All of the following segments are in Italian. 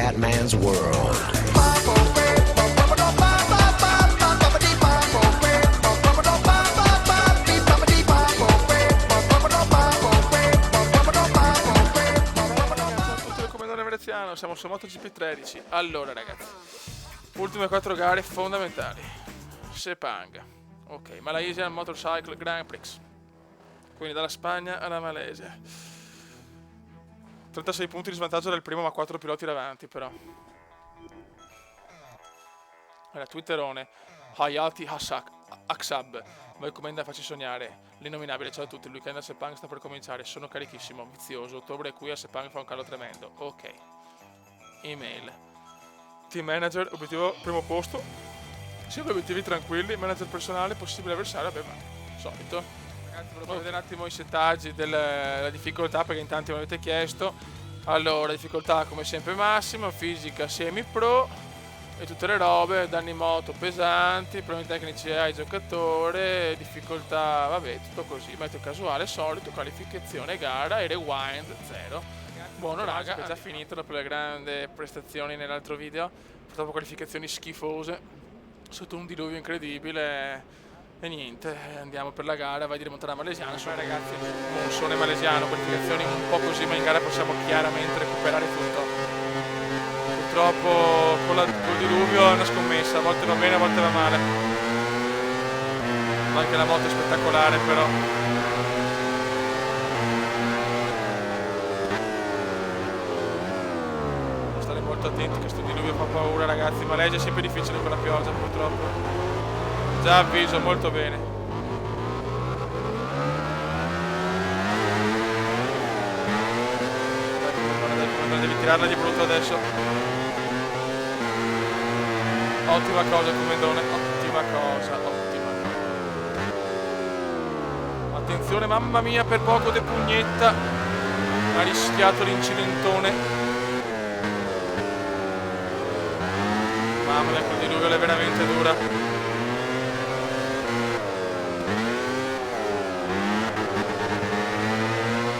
Scatman's World. Siamo su MotoGP 13. Allora ragazzi, ultime 4 gare fondamentali. Sepang, ok, Malaysian Motorcycle Grand Prix, quindi dalla Spagna alla Malesia. 36 punti di svantaggio del primo, ma 4 piloti davanti però. Allora, Twitterone Hayati Aksab, voi come da facci sognare l'innominabile. Ciao a tutti, il weekend a Sepang sta per cominciare, sono carichissimo, vizioso. Ottobre qui a Sepang fa un caldo tremendo. Ok. Email. Team manager, obiettivo primo posto. Sempre obiettivi tranquilli. Manager personale, possibile avversario, vabbè, ma solito. Ragazzi, volevo vedere un attimo i settaggi della difficoltà, perché in tanti mi avete chiesto. Allora, difficoltà come sempre massima, fisica semi pro e tutte le robe, danni moto pesanti, problemi tecnici ai giocatori, difficoltà, vabbè, tutto così. Metto casuale solito, qualificazione gara e rewind 0. Buono raga, è già finito dopo le grandi prestazioni nell'altro video. Purtroppo qualificazioni schifose sotto un diluvio incredibile. E niente, andiamo per la gara, vai di remontare a Malesiano. Sono ragazzi, monsone malesiano, qualificazioni un po' così, ma in gara possiamo chiaramente recuperare tutto. Purtroppo col diluvio è una scommessa, a volte va bene, a volte va male. Anche la moto è spettacolare però. Molto attenti che sto diluvio fa paura ragazzi. Malesia è sempre difficile con la pioggia purtroppo. Già avviso molto bene. Dai, devi tirarla di brutto adesso. Ottima cosa Comendone, ottima cosa. Attenzione, mamma mia, per poco De Pugnetta ha rischiato l'incidentone. Mamma mia, quel diluvio è veramente dura.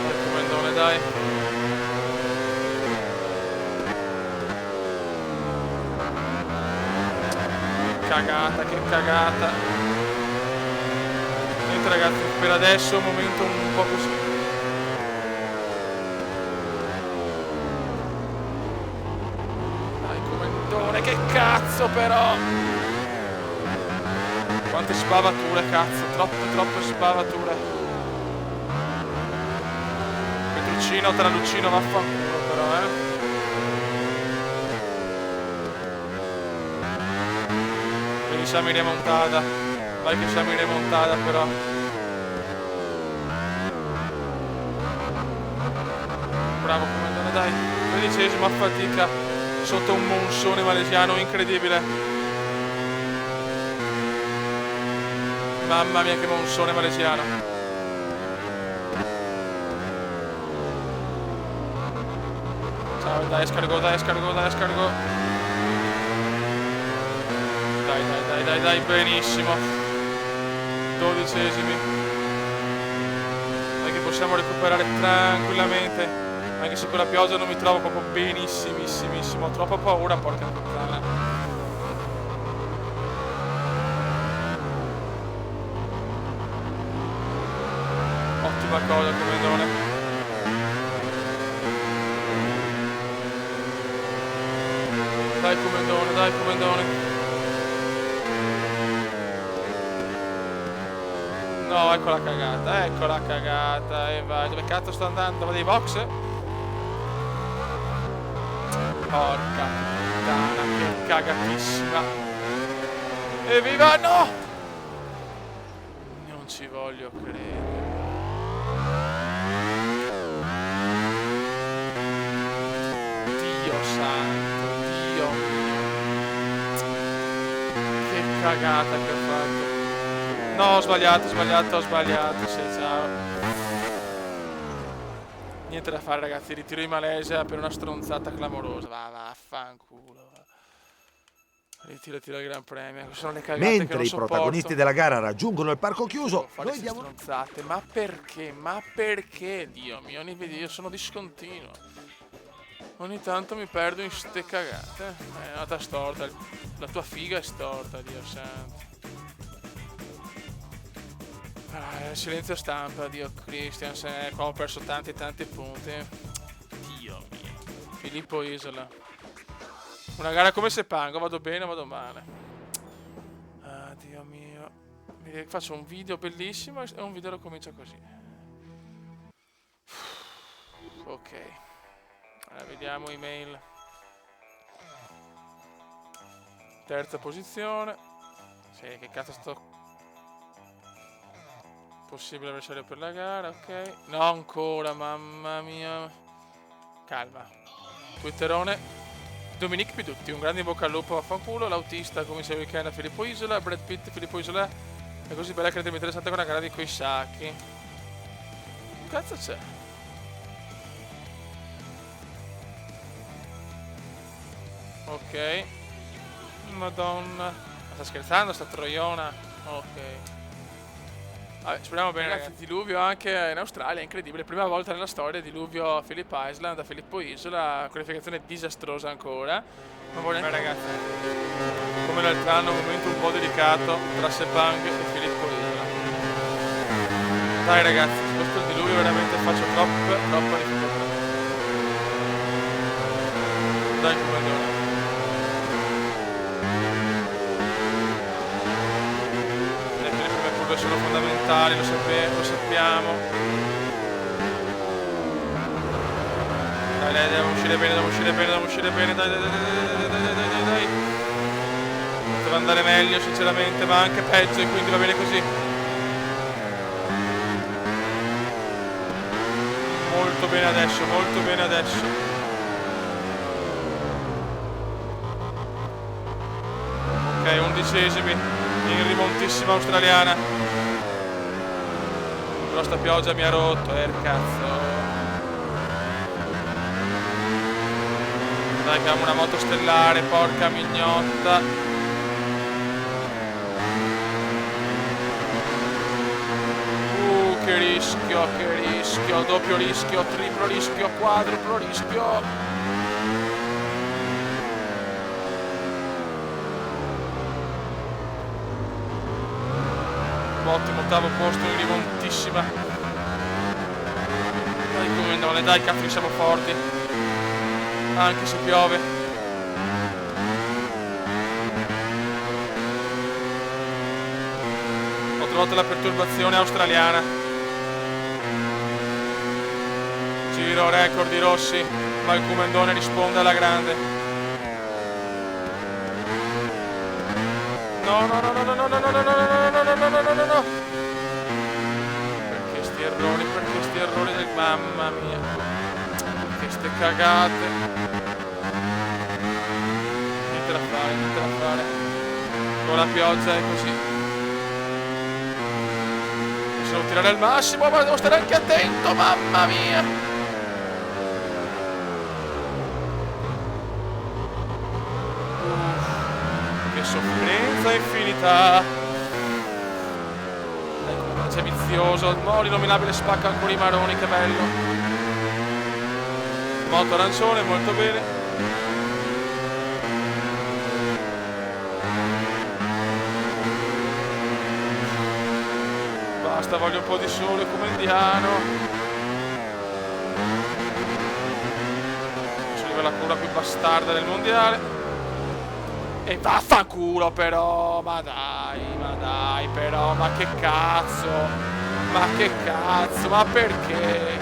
Dai, Comendone, dai. Che cagata. Niente ragazzi, per adesso è un momento un po' così. Che cazzo però! Quante spavature, cazzo, troppe spavature. Petruccino, Traluccino, vaffanculo però, Quindi siamo in remontata. Vai che siamo in remontata però. Bravo Comandante, dai. 13esimo a fatica. Sotto un monsone malesiano incredibile. Mamma mia che monsone malesiano. Ciao, dai escargot. Dai, benissimo. 12esimi. Dai che possiamo recuperare tranquillamente. Anche se con la pioggia non mi trovo proprio benissimissimo. Ho troppa paura, porca puttana. Ottima cosa, Comendone. Dai, Comendone. No, ecco la cagata. E vai, dove cazzo sto andando? Va dei box? Porca puttana, che cagatissima. Evviva, no! Non ci voglio credere. Dio santo, Dio mio. Che cagata che ho fatto. No, ho sbagliato, sì, ciao. Niente da fare ragazzi, ritiro in Malesia per una stronzata clamorosa. Vaffanculo. Ritiro il Gran Premio. Sono le cagate mentre che non i sopporto. protagonisti della gara raggiungono il parco chiuso, Noi diamo stronzate. Ma perché? Dio mio, io sono discontinuo. Ogni tanto mi perdo in ste cagate. È andata storta. La tua figa è storta, Dio santo. Silenzio stampa, Dio Christiansen. Qua ho perso tanti punti. Dio mio. Filippo Isola. Una gara come Sepang, vado bene o vado male. Ah, Dio mio. Faccio un video bellissimo e un video lo comincia così. Ok. Allora, vediamo email. Terza posizione. Sì, che cazzo sto... Possibile avversario per la gara, ok. No ancora, mamma mia. Calma. Twitterone. Dominique Pidutti, un grande in bocca al lupo, vaffanculo. L'autista, come se weekend a Filippo Isola. Brad Pitt, Filippo Isola. È così bella che è interessante con la gara di quei sacchi. Che cazzo c'è? Ok. Madonna. Ma sta scherzando sta troiona? Ok. Vabbè, speriamo bene, ragazzi. Diluvio anche in Australia, incredibile. Prima volta nella storia diluvio a Phillip Island, a Filippo Isola. Qualificazione disastrosa ancora. Non voglio neanche... ragazzi, come l'altro anno, un momento un po' delicato tra Sepang e Filippo Isola. Dai ragazzi, su questo il diluvio veramente faccio troppa difficoltà. Dai comandone. Sono fondamentali, lo sappiamo. Dai, dobbiamo uscire bene, dai. Poteva andare meglio sinceramente, ma anche peggio, e quindi va bene così. Molto bene adesso. Ok, 11esimi in rimontissima australiana. Però sta pioggia mi ha rotto, cazzo. Dai che abbiamo una moto stellare, porca mignotta. Che rischio, doppio rischio, triplo rischio, quadruplo rischio. Ottimo, ottavo posto in rimontissima. Dai comandone, dai cazzo che siamo forti. Anche se piove. Ho trovato la perturbazione australiana. Giro record di Rossi, ma il comandone risponde alla grande. No. Perché sti errori del... Mamma mia. Perché ste cagate. Niente da fare. Con la pioggia è così. Devo tirare al massimo, ma devo stare anche attento, mamma mia. Che sofferenza infinita. C'è vizioso, no, l'innominabile spacca ancora i maroni, che bello. Moto arancione, molto bene. Basta, voglio un po' di sole come indiano. Adesso arriva la cura più bastarda del mondiale. E vaffanculo però, ma dai però, ma che cazzo, ma perché?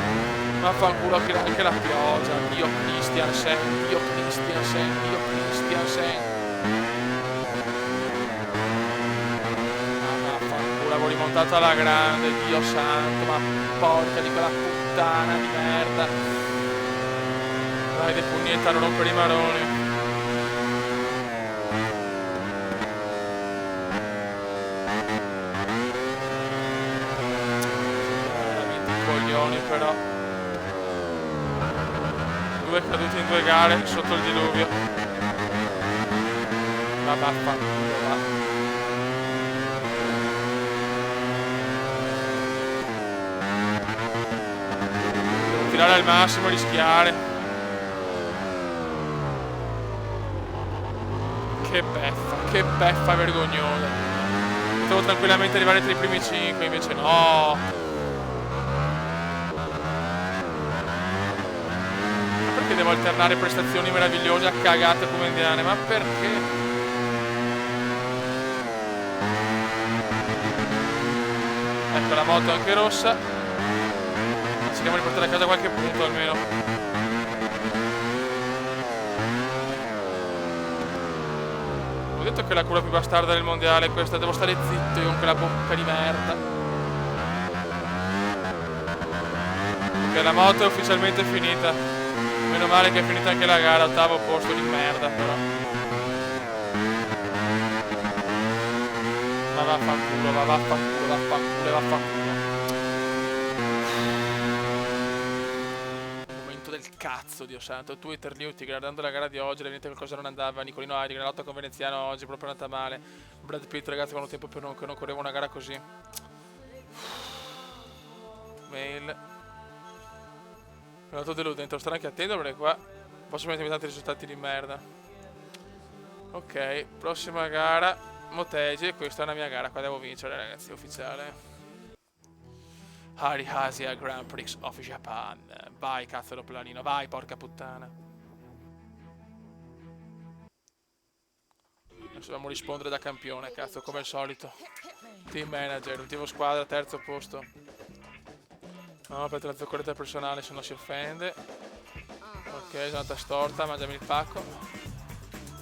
Vaffanculo anche la pioggia, Dio Christiansen. Ma vaffanculo, avevo rimontato alla grande, Dio santo, ma porca di quella puttana di merda. Dai, De Pugnetta, non rompere i maroni. Però 2 caduti in 2 gare sotto il diluvio. Ma vaffanculo, va. Devo tirare al massimo e rischiare. che beffa vergognosa. Potevo tranquillamente arrivare tra i primi 5, invece no. Ma perché devo alternare prestazioni meravigliose a cagate come indiane? Ma perché? Ecco la moto anche rossa. Cerchiamo di portare a casa qualche punto almeno. Ho detto che è la curva più bastarda del mondiale è questa, devo stare zitto io con quella bocca di merda. Ok, la moto è ufficialmente finita. Meno male che è finita anche la gara, ottavo posto di merda però. Ma vaffanculo, vaffanculo. Momento del cazzo, Dio santo. Twitter, Newty, guardando la gara di oggi, evidente qualcosa non andava. Nicolino Aidi, la lotta con Veneziano oggi proprio è andata male. Brad Pitt, ragazzi, quanto tempo per che non correva una gara così. Mail. Molto deludente, devo stare anche attento perché qua posso mettermi tanti risultati di merda. Ok, prossima gara, Motegi, questa è una mia gara, qua devo vincere ragazzi, ufficiale. Hari Asia Grand Prix of Japan. Vai cazzo l'oplanino, vai porca puttana. Adesso dobbiamo rispondere da campione, cazzo, come al solito. Team manager, ultimo squadra, terzo posto. No, per la zoccoletta personale se non si offende. Ok, sono andata storta, mangiami il pacco.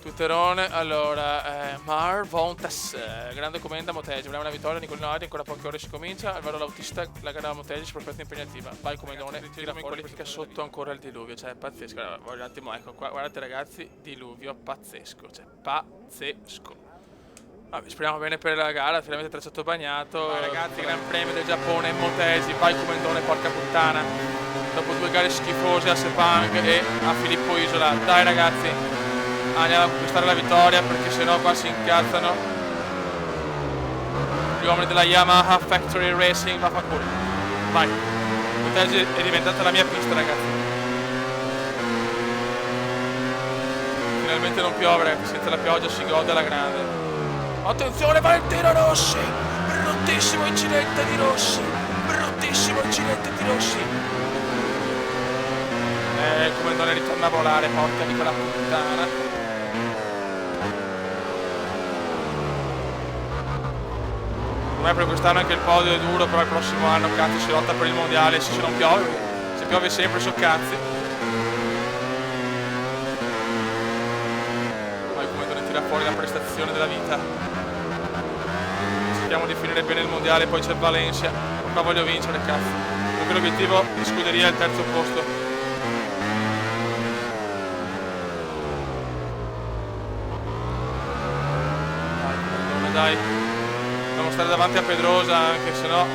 Twitterone, allora, Mar Vontas, grande commenda Motegi, vogliamo una vittoria, Nicolino Aidi, ancora poche ore si comincia, Alvaro l'autista, la gara Motegi si prospetta impegnativa, vai commendone, tira fuori qualifica sotto ancora il diluvio, cioè pazzesco, allora, un attimo, ecco qua, guardate ragazzi, diluvio pazzesco, cioè pazzesco. Vabbè, speriamo bene per la gara, finalmente tracciato bagnato. Vai ragazzi, Gran Premio del Giappone, Motegi, vai commendone, porca puttana. Dopo 2 gare schifose a Sepang e a Filippo Isola. Dai ragazzi, andiamo a conquistare la vittoria perché sennò qua si incazzano gli uomini della Yamaha Factory Racing, vaffanculo. Vai, Motegi è diventata la mia pista ragazzi. Finalmente non piove ragazzi, senza la pioggia si gode alla grande. Attenzione Valentino Rossi, bruttissimo incidente di Rossi, bruttissimo incidente di Rossi. Come non ne ritorna a volare, porca di quella puttana. Ormai per quest'anno anche il podio è duro, però il prossimo anno cazzo si lotta per il mondiale, se non piove, se piove sempre so cazzi. Poi come non ne tira fuori la prestazione della vita. Cerchiamo di finire bene il mondiale, poi c'è Valencia, qua voglio vincere cazzo. Comunque l'obiettivo di scuderia è il terzo posto. Dai, dobbiamo stare davanti a Pedrosa anche se no.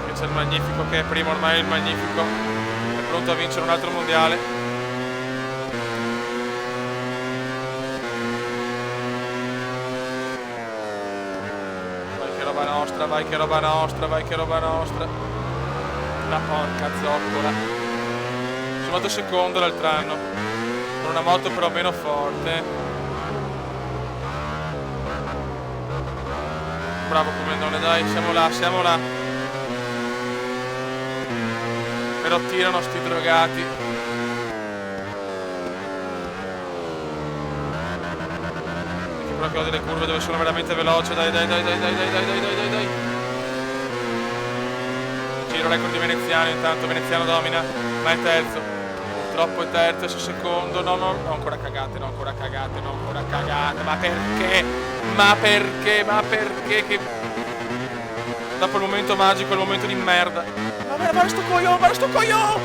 Che c'è il Magnifico che è primo, ormai il Magnifico è pronto a vincere un altro mondiale. Vai che roba nostra, vai che roba nostra. La porca zoccola. Sono andato secondo l'altro anno, con una moto però meno forte. Bravo Comendone, dai, siamo là, siamo là. Però tirano sti drogati. Che ho delle curve dove sono veramente veloce, dai. Giro record di Veneziano, intanto Veneziano domina, ma è terzo, purtroppo è terzo, è secondo, no, ancora cagate, ma perché, che... Dopo il momento magico, il momento di merda. Ma sto coglione!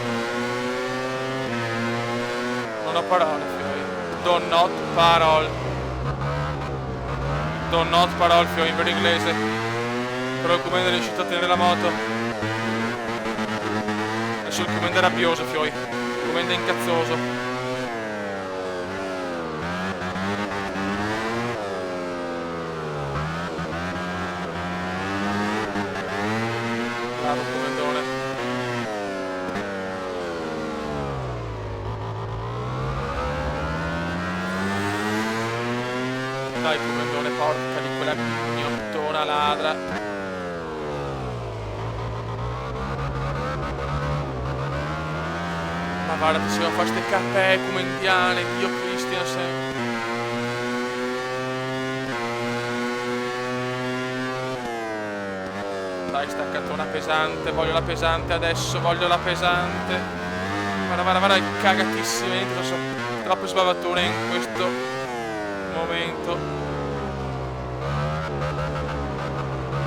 Non ho parole, fioi. Do not parole, fioi, in vero inglese. Però il comando è riuscito a tenere la moto. Adesso il comando è rabbioso, fioi. Il comando è incazzoso. Bravo comandone. porca di quella gniottona ladra. Ma guarda, se non fa ste cappè come indiane, Dio Cristian sempre. Dai, staccatona pesante, voglio la pesante adesso, voglio la pesante. Guarda, cagatissime, non so, troppe sbavature in questo momento.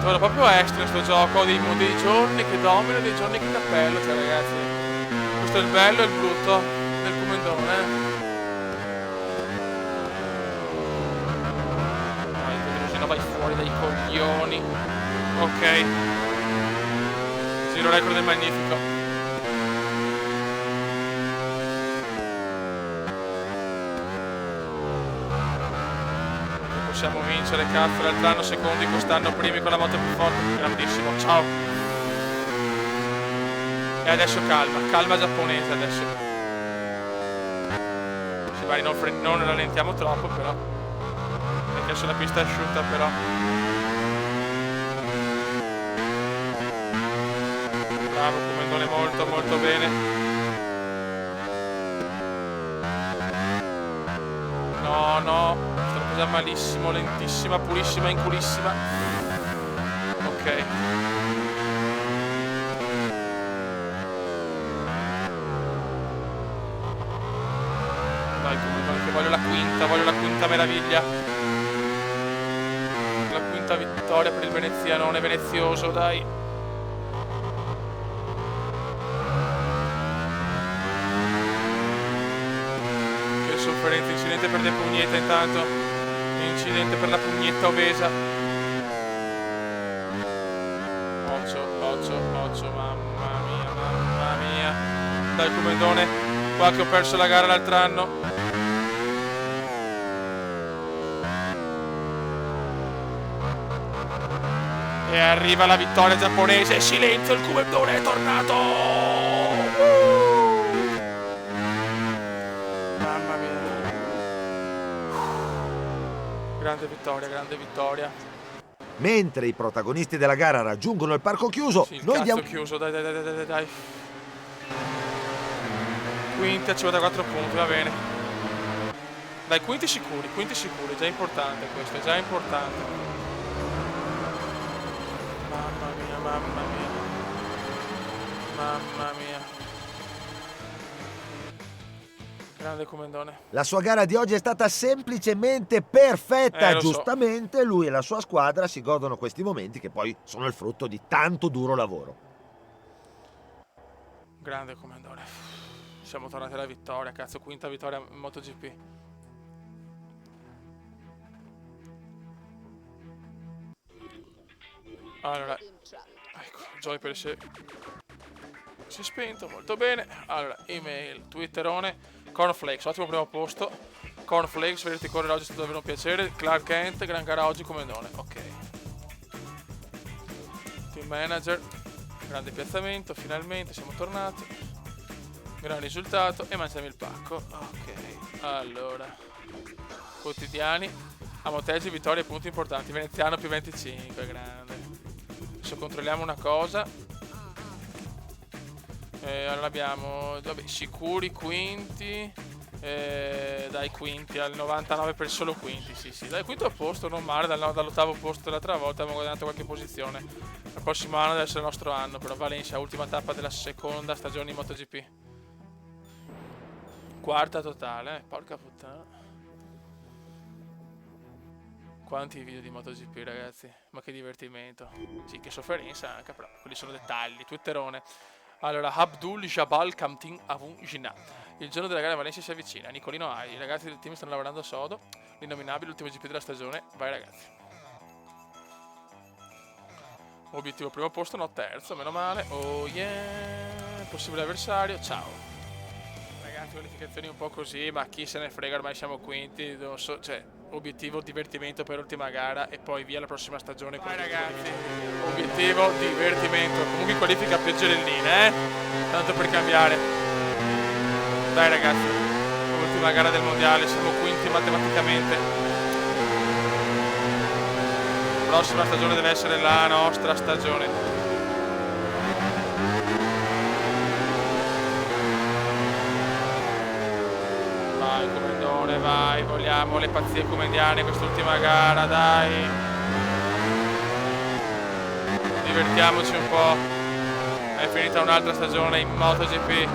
Guarda, proprio extra sto gioco, ho dei giorni che domino e dei giorni che cappello, cioè ragazzi. Questo è il bello e il brutto del comandone. Vai, così no, vai fuori dai coglioni. Ok. Giro record del magnifico. Possiamo vincere, cazzo, l'altro anno secondi, quest'anno primi con la moto più forte. Grandissimo, ciao. E adesso calma giapponese adesso. Sì, vai, non rallentiamo troppo però. Perché adesso la pista è asciutta però. Bravo, comandone, molto bene. No, sto presa malissimo, lentissima, purissima, inculissima. Ok. Dai, comandone, che voglio la quinta meraviglia. La quinta vittoria per il venezianone venezioso, dai. Sofferenza, incidente per le pugnette intanto. Incidente per la pugnetta obesa. Occhio, mamma mia. Dai comandone, qua che ho perso la gara l'altro anno. E arriva la vittoria giapponese. Silenzio, il comandone è tornato. Grande vittoria. Mentre i protagonisti della gara raggiungono il parco chiuso, sì, noi diamo... chiuso, dai. Quinti a 54 punti, va bene. Dai, quinti sicuri, è già importante questo, è già importante. Mamma mia. Grande comandone. La sua gara di oggi è stata semplicemente perfetta. Lo Giustamente so. Lui e la sua squadra si godono questi momenti che poi sono il frutto di tanto duro lavoro. Grande comandone. Siamo tornati alla vittoria, cazzo, quinta vittoria in MotoGP. Allora, ecco, Joy per si è spento, molto bene. Allora, email, twitterone. Cornflakes, ottimo primo posto. Cornflakes, vederti correre oggi è stato davvero un piacere. Clark Kent, gran gara oggi come nome. Ok. Team manager, grande piazzamento, finalmente siamo tornati. Gran risultato e mangiamo il pacco. Ok, allora. Quotidiani. A Motegi, vittorie e punti importanti. Veneziano più 25, grande. Adesso controlliamo una cosa. Allora abbiamo sicuri quinti, dai quinti al 99 per solo quinti, sì, dai quinto posto non male, dall'ottavo posto dell'altra volta abbiamo guadagnato qualche posizione. Il prossimo anno deve essere il nostro anno, però Valencia, ultima tappa della seconda stagione in MotoGP. Quarta totale, porca puttana. Quanti video di MotoGP ragazzi, ma che divertimento. Sì, che sofferenza anche, però quelli sono dettagli, twitterone. Allora, Abdul Jabal Kamtin Avun Jinnah. Il giorno della gara a Valencia si avvicina. Nicolino Ai, i ragazzi del team stanno lavorando a sodo. L'innominabile, l'ultimo GP della stagione. Vai ragazzi. Obiettivo primo posto, no terzo, meno male. Oh yeah. Possibile avversario, ciao. Ragazzi, qualificazioni un po' così, ma chi se ne frega, ormai siamo quinti. Non so, cioè, obiettivo divertimento per l'ultima gara e poi via la prossima stagione. Vai ragazzi, obiettivo divertimento. Comunque qualifica peggiorellina, tanto per cambiare. Dai ragazzi, ultima gara del mondiale, siamo quinti matematicamente. prossima stagione deve essere la nostra stagione. Vai Comendone, vai, vogliamo le pazzie comendiane quest'ultima gara, dai. Divertiamoci un po'. È finita un'altra stagione in MotoGP.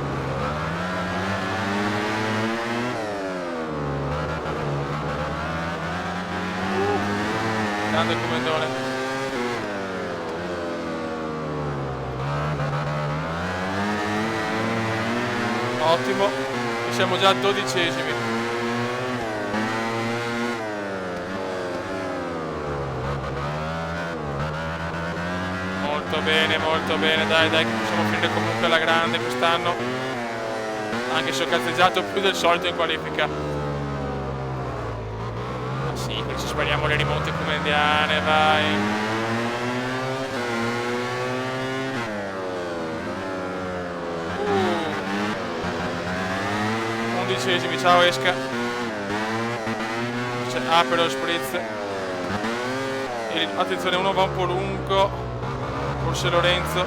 Grande Comendone. Ottimo, siamo già 12esimi. Molto bene, dai che possiamo finire comunque alla grande quest'anno, anche se ho cazzeggiato più del solito in qualifica. Ma sì, qui ci spariamo le rimonte comendiane, vai. Undicesimi, ciao Esca. C'è Aperol Spritz. E attenzione, uno va un po' lungo. Forse Lorenzo.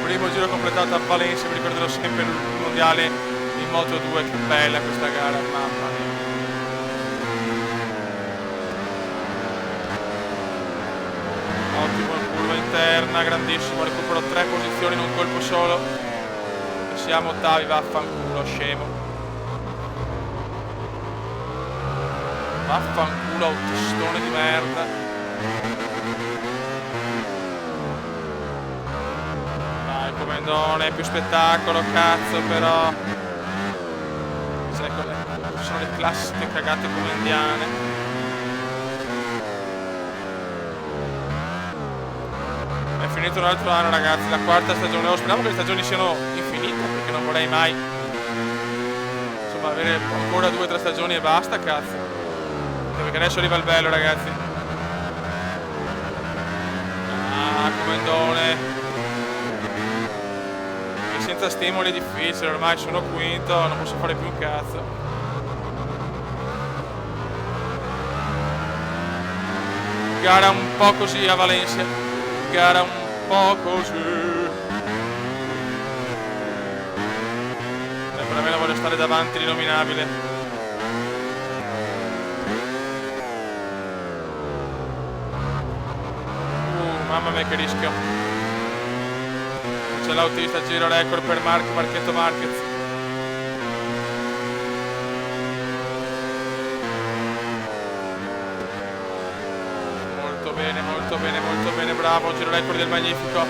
Primo giro completato a Valencia, mi ricorderò sempre il mondiale in Moto2, che bella questa gara, mamma mia. Ottimo, curva interna, grandissimo, recupero 3 posizioni in un colpo solo. E siamo ottavi, vaffanculo, scemo. Vaffanculo, autistone di merda. Comendone, più spettacolo, cazzo, però sono le classiche cagate comendiane. È finito un altro anno, ragazzi, la quarta stagione. Speriamo che le stagioni siano infinite, perché non vorrei mai, insomma, avere ancora 2 o 3 stagioni e basta, cazzo, perché adesso arriva il bello, ragazzi. Ah, Comendone. Senza stimoli è difficile, ormai sono quinto, non posso fare più un cazzo. Gara un po' così a Valencia, gara un po' così. Per me voglio stare davanti l'innominabile. Mamma mia che rischio. C'è l'autista, giro record per Marchetto Marquez. Molto bene, bravo, giro record del Magnifico.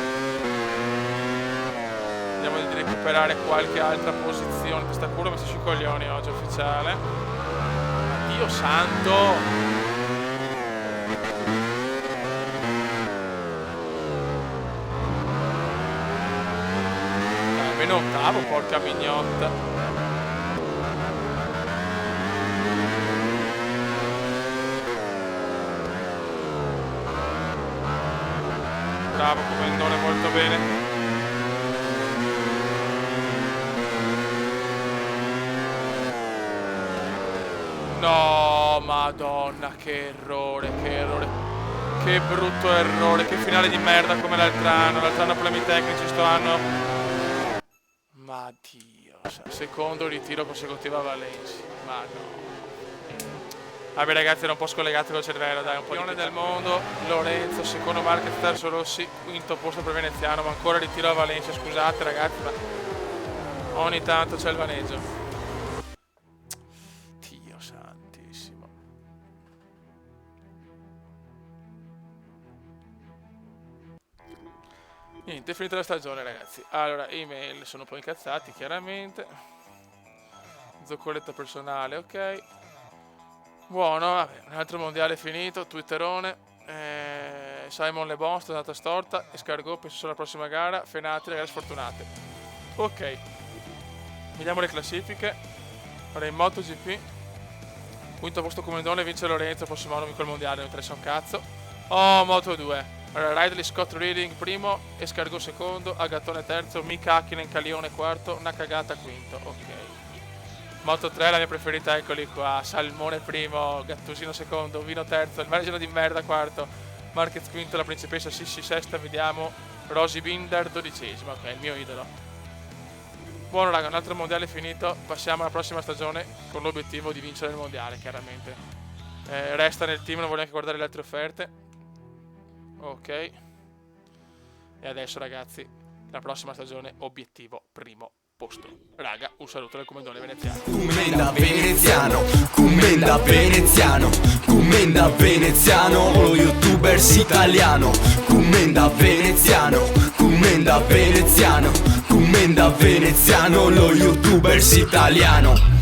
Vediamo di recuperare qualche altra posizione. Questa curva mi sta sui coglioni oggi, ufficiale. Dio santo! Ottavo, porca mignotta. Bravo Comendone, molto bene. No, madonna, che errore, che brutto errore, che finale di merda come l'altro anno problemi tecnici sto anno. Ma Dio, secondo ritiro consecutivo a Valencia, ma no. Vabbè ragazzi, era un po' scollegato col cervello, dai, un po' di del mondo. Lorenzo, secondo Marquez, terzo Rossi, quinto posto per Veneziano, ma ancora ritiro a Valencia, scusate ragazzi, ma ogni tanto c'è il vaneggio. Dio santissimo. Niente, è finita la stagione ragazzi. Allora, email, sono un po' incazzati chiaramente. Zoccoletta personale, ok. Buono, vabbè, un altro mondiale finito, twitterone. Simon Le Bon, stata storta. Escargot, penso solo alla prossima gara. Fenati, ragazzi sfortunate. Ok. Vediamo le classifiche. Ora in MotoGP. Quinto posto Comendone, vince Lorenzo, prossimo anno vinco il mondiale, non interessa un cazzo. Oh, Moto2. Allora, Ridley Scott Reading primo, Escargot secondo, Agattone terzo, Mika Hakkinen Calione quarto, Nakagata quinto, ok. Moto 3 la mia preferita, eccoli qua. Salmone primo, Gattusino secondo, Vino terzo, il Margino di merda quarto, Marquez quinto, la principessa Sissi sesta, vediamo, Rosy Binder 12ª, ok, il mio idolo. Buono raga, un altro mondiale finito, passiamo alla prossima stagione con l'obiettivo di vincere il mondiale, chiaramente. Resta nel team, non voglio neanche guardare le altre offerte. Ok. E adesso ragazzi, la prossima stagione, obiettivo primo posto. Raga, un saluto dal Commendone veneziano. Commenda veneziano, commenda veneziano, commenda veneziano, lo youtubers italiano. Commenda veneziano, commenda veneziano, commenda veneziano, lo youtubers italiano.